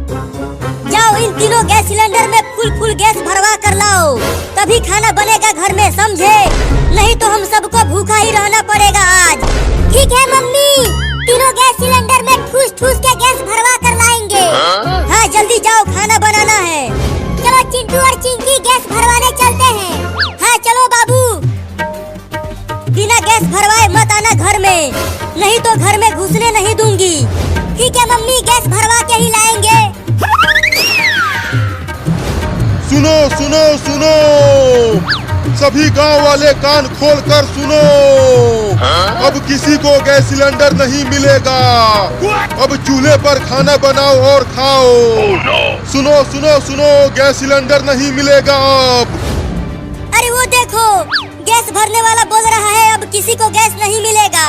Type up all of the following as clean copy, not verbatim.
जाओ इन तीनों gas cylinder में फुल गैस भरवा कर लाओ, तभी खाना बनेगा घर में, समझे? नहीं तो हम सबको भूखा ही रहना पड़ेगा आज। ठीक है मम्मी, तीनों गैस सिलेंडर में ठूस के गैस भरवा कर लाएंगे। हाँ जल्दी जाओ, खाना बनाना है। चलो चिंटू और चिंकी गैस भरवाने चलते हैं। हाँ चलो बाबू, बिना गैस भरवाए मत आना घर में, नहीं तो घर में घुसने नहीं दूंगी। ठीक है मम्मी, गैस भरवा के ही लाएंगे। सुनो सुनो सुनो, सभी गांव वाले कान खोल कर सुनो। अब किसी को गैस सिलेंडर नहीं मिलेगा। अब चूल्हे पर खाना बनाओ और खाओ। सुनो सुनो सुनो, गैस सिलेंडर नहीं मिलेगा अब। अरे वो देखो, गैस भरने वाला बोल रहा है अब किसी को गैस नहीं मिलेगा।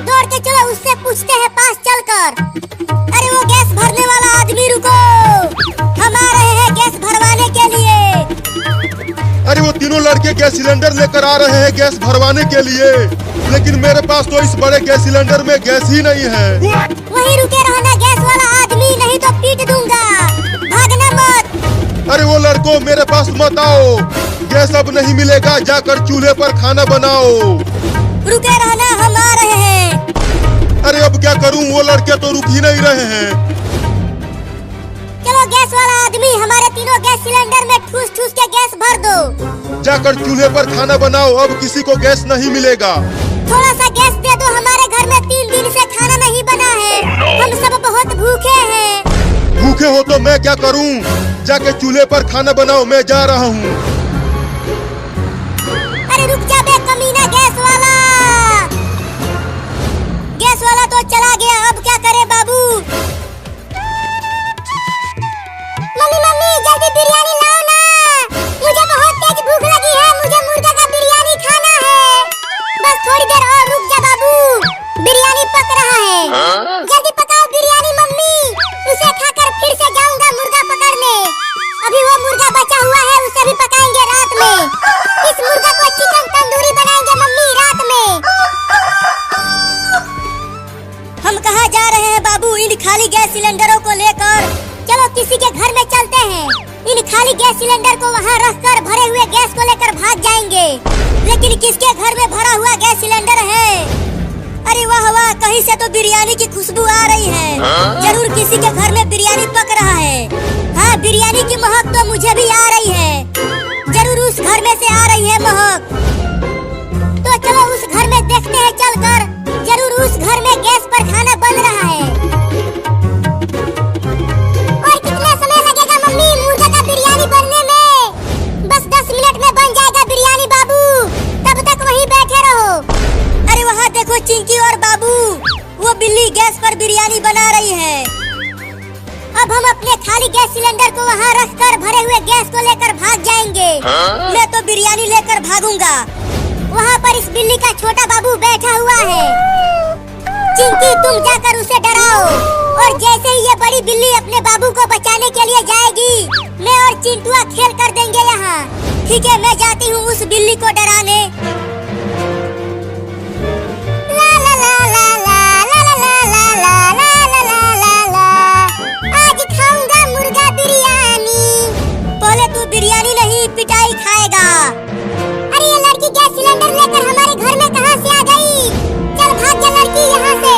दौड़ के चलो उससे पूछते हैं पास चलकर। अरे वो गैस भरने वाला आदमी, रुको, हम आ रहे हैं गैस भरवाने के लिए। अरे वो तीनों लड़के गैस सिलेंडर लेकर आ रहे हैं गैस भरवाने के लिए, लेकिन मेरे पास तो इस बड़े गैस सिलेंडर में गैस ही नहीं है। वहीं रुके रहना गैस वाला आदमी, नहीं तो पीट दूंगा, भागना मत। अरे वो लड़कों, मेरे पास मत आओ, गैस अब नहीं मिलेगा, जाकर चूल्हे पर खाना बनाओ। रुके रहना, हम आ रहे हैं। अरे अब क्या करूं, वो लड़के तो रुक ही नहीं रहे हैं। चलो गैस वाला आदमी, हमारे तीनों गैस सिलेंडर में ठूस के गैस भर दो। जाकर चूल्हे पर खाना बनाओ, अब किसी को गैस नहीं मिलेगा। थोड़ा सा गैस दे दो, हमारे घर में 3 दिन से खाना नहीं बना है। हम सब बहुत भूखे हैं। भूखे हो तो मैं क्या करूं? जाके चूल्हे पर खाना बनाओ, मैं जा रहा हूं। अरे रुक जा बे कमीना गैस वाला। गैस वाला तो चला गया, अब क्या करे बाबू? मम्मी जल्दी बिरयानी लाओ ना, मुझे बहुत तेज भूख लगी है, मुझे मुर्गा का बिरयानी खाना है। बस थोड़ी देर और रुक जा बाबू, बिरयानी पक रहा है। जल्दी पकाओ बिरयानी मम्मी, उसे खाकर फिर से जाऊंगा मुर्गा पकड़ने। अभी वो मुर्गा बचा हुआ है, उसे भी पकाएंगे रात में। इस मुर्गा को चिकन तंदूरी बनाएंगे मम्मी रात में। हम कहाँ जा रहे हैं बाबू इन खाली गैस सिलेंडरों को लेकर? चलो किसी के घर में चलते हैं, इन खाली गैस सिलेंडर को वहाँ रखकर भरे हुए गैस को लेकर भाग जाएंगे। लेकिन किसके घर में भरा हुआ गैस सिलेंडर है? अरे वाह वाह, कहीं से तो बिरयानी की खुशबू आ रही है। जरूर किसी के घर में बिरयानी पक रहा है। हाँ, बिरयानी की महक तो मुझे भी आ रही है। जरूर उस घर में से आ रही है महक। तो चलो उस घर में देखते हैं चलकर, जरूर उस घर में गैस पर खाना बन रहा है। और कितना समय लगेगा मम्मी मुर्गा का बिरयानी बनने में? बस 10 मिनट में बन जाएगा बिरयानी बाबू, तब तक वहीं बैठे रहो। अरे वहाँ देखो चिंकी और बाबू, वो बिल्ली गैस पर बिरयानी बना रही है। अब हम अपने खाली गैस सिलेंडर को वहाँ रखकर भरे हुए गैस को लेकर भाग जाएंगे। मैं तो बिरयानी लेकर भागूंगा। वहाँ पर इस बिल्ली का छोटा बाबू बैठा हुआ है। चिंकी तुम जाकर उसे डराओ, और जैसे ही ये बड़ी बिल्ली अपने बाबू को बचाने के लिए जाएगी, मैं और चिंटुआ खेल कर देंगे यहाँ। ठीक है, मैं जाती हूँ उस बिल्ली को डराने। ला ला ला ला ला ला ला ला ला ला ला ला ला, आज खाऊंगा मुर्गा बिरयानी। पहले तू बिरयानी नहीं पिटाई खाएगा। अरे ये लड़की गैस सिलेंडर लेकर हमारे घर में कहाँ से आ गई? चल भाग जा लड़की यहाँ से,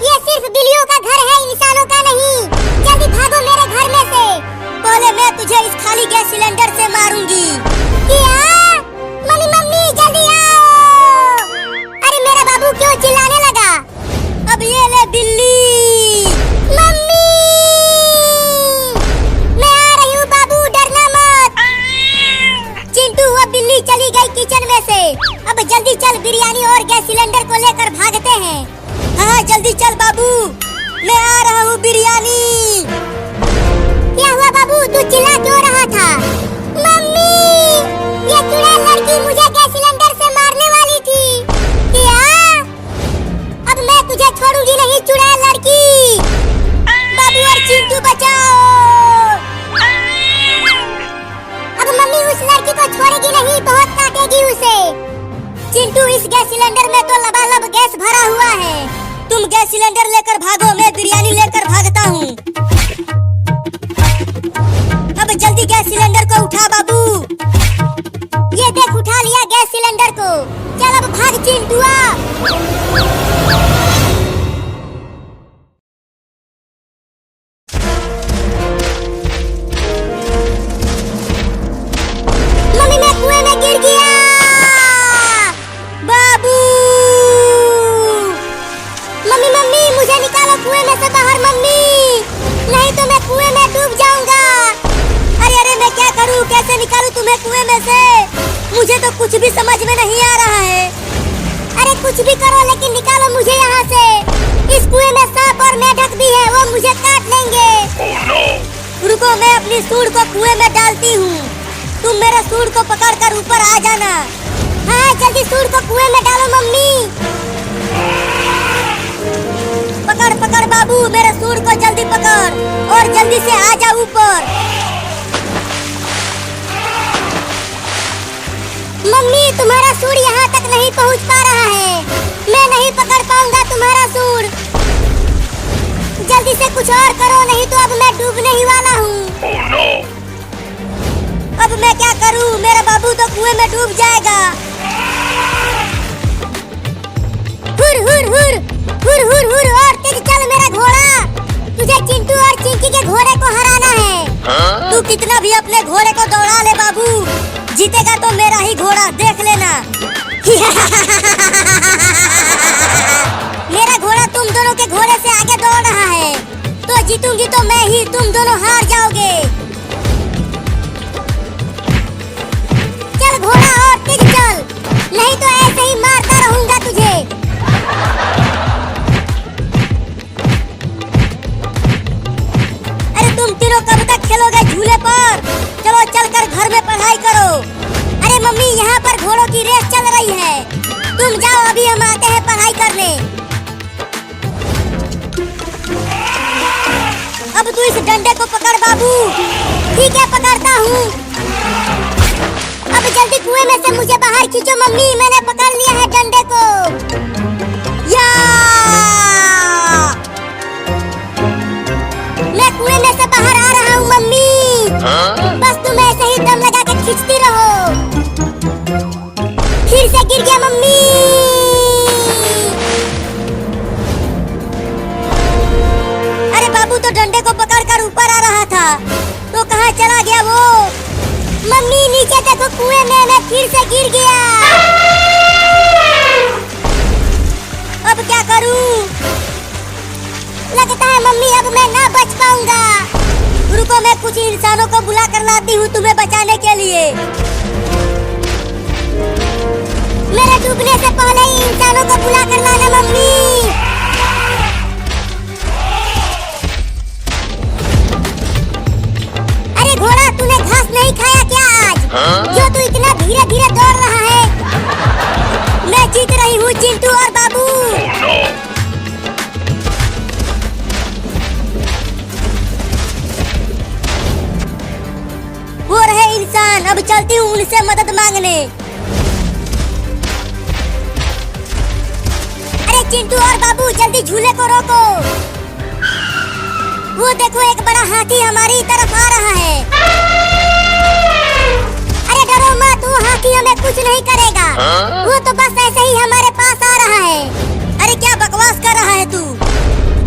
ये सिर्फ बिल्लियों का घर है, इंसानों का नहीं। जल्दी भागो मेरे घर में से। पहले मैं तुझे इस खाली गैस सिलेंडर से मारूंगी। क्या? मम्मी जल्दी आओ। अरे मेरा बाबू क्यों चिल्लाने लगा? अब ये ले बिल्ली। मम्मी मैं आ रही हूँ बाबू, डरना मत। चिंटू वो बिल्ली चली गई किचन में से। अब जल्दी चल, बिरयानी और गैस सिलेंडर को लेकर भागते हैं। हाँ जल्दी चल बाबू, मैं आ रहा हूँ बिरयानी। क्या हुआ बाबू, तू चिल्ला क्यों रहा था? मम्मी में से? मुझे तो कुछ भी समझ में नहीं आ रहा है। अरे कुछ भी करो लेकिन निकालो मुझे यहाँ से। इस कुएं में सांप और मेढक भी है, वो मुझे काट लेंगे। Oh no! रुको, मैं अपनी सूंड को कुएं में डालती हूँ। तुम मेरे सूंड को पकड़कर ऊपर आ जाना। हाँ जल्दी सूंड को कुएं में डालो मम्मी। पकड़ पकड़ बाबू, मेरे सूंड को जल्दी पकड़ और जल्दी से आ जा ऊपर। मम्मी तुम्हारा सूंड यहाँ तक नहीं पहुँच पा रहा है। मैं नहीं पकड़ पाऊंगा तुम्हारा सूंड। जल्दी से कुछ और करो, नहीं तो अब मैं डूबने ही वाला हूँ। Oh no! अब मैं क्या करूँ? मेरा बाबू तो कुएं में डूब जाएगा। हुर हुर हुर हुर हुर हुर और तेज चल मेरा घोड़ा। तुझे चिंटू और चिंकी के घोड़े को हराना है। तू कितना भी अपने घोड़े को दौड़ा ले बाबू, जीतेगा तो मेरा ही घोड़ा, देख लेना। मेरा घोड़ा तुम दोनों के घोड़े से आगे दौड़ रहा है, तो जीतूंगी तो मैं ही, तुम दोनों हार जाओगे। चल घोड़ा और तेज चल, नहीं तो ऐसे ही मारता रहूंगा तुझे। अरे तुम तीनों कब तक खेलोगे झूले पर? चलो चलकर घर में पढ़ाई करो। अरे मम्मी यहाँ पर घोड़ों की रेस चल रही है, तुम जाओ, अभी हम आते हैं पढ़ाई करने। अब तू इस डंडे को पकड़ बाबू। ठीक है पकड़ता हूँ। अब जल्दी कुएं में से मुझे बाहर खींचो मम्मी, मैंने पकड़ लिया है डंडे को। या! मैं कुएं में से बाहर आ रहा हूँ मम्मी। बस तुम ऐसे ही दम लगा के खींचती रहो। फिर से गिर गया मम्मी। अरे बाबू तो डंडे को पकड़कर ऊपर आ रहा था, तो कहाँ चला गया वो? मम्मी नीचे देखो, कुएं में मैं फिर से गिर गया। अब क्या करूं? लगता है मम्मी अब मैं ना बच पाऊंगा। रुको, मैं कुछ इंसानों को बुला कर लाती हूँ तुम्हें बचाने के लिए। मेरे डूबने से पहले ही इंसानों को बुला कर लाना मम्मी। अरे घोड़ा, तूने घास नहीं खाया क्या आज? जो तू इतना धीरे धीरे दौड़ रहा है। मैं जीत रही हूँ चिंटू और बाबू। Oh no! वो रहे इंसान, अब चलती हूँ उनसे मदद मांगने। अरे चिंटू और बाबू जल्दी झूले को रोको। वो देखो एक बड़ा हाथी हमारी तरफ आ रहा है। अरे डरो मत, वो हाथी हमें कुछ नहीं करेगा। वो तो बस ऐसे ही हमारे पास आ रहा है। अरे क्या बकवास कर रहा है तू?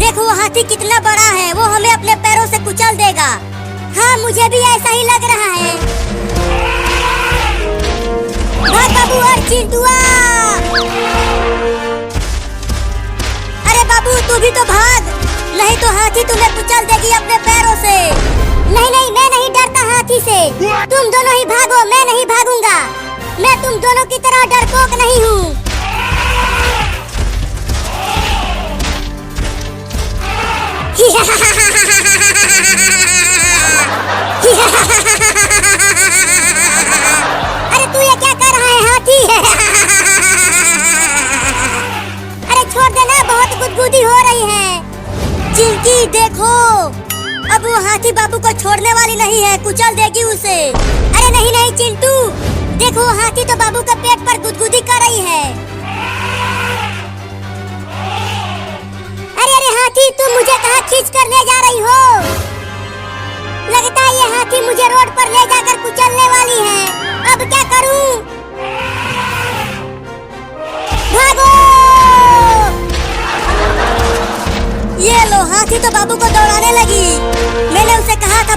देखो वो हाथी कितना बड़ा है, वो हमें अपने पैरों से कुचल देगा। हाँ मुझे भी ऐसा ही लग रहा है। भाग बाबू और चिंटुआ। अरे बाबू तू भी तो भाग, नहीं तो हाथी तुम्हें कुचल देगी अपने पैरों से। नहीं नहीं, मैं नहीं डरता हाथी से। तुम दोनों ही भागो, मैं नहीं भागूंगा। मैं तुम दोनों की तरह डरपोक नहीं हूँ। अरे तू ये क्या कर रहा है हाथी? अरे छोड़ देना, बहुत गुदगुदी हो रही है। चिंकी देखो, अब वो हाथी बाबू को छोड़ने वाली नहीं है, कुचल देगी उसे। अरे नहीं नहीं चिंटू, देखो हाथी तो बाबू के पेट पर गुदगुदी कर रही है। अरे अरे हाथी, तुम मुझे कहाँ खींच कर ले जा रही हो? लगता है ये हाथी मुझे रोड पर ले जाकर कुचलने वाली है। अब क्या करूं? भागो! ये लो, हाथी तो बाबू को दौड़ाने लगी। मैंने उसे कहा था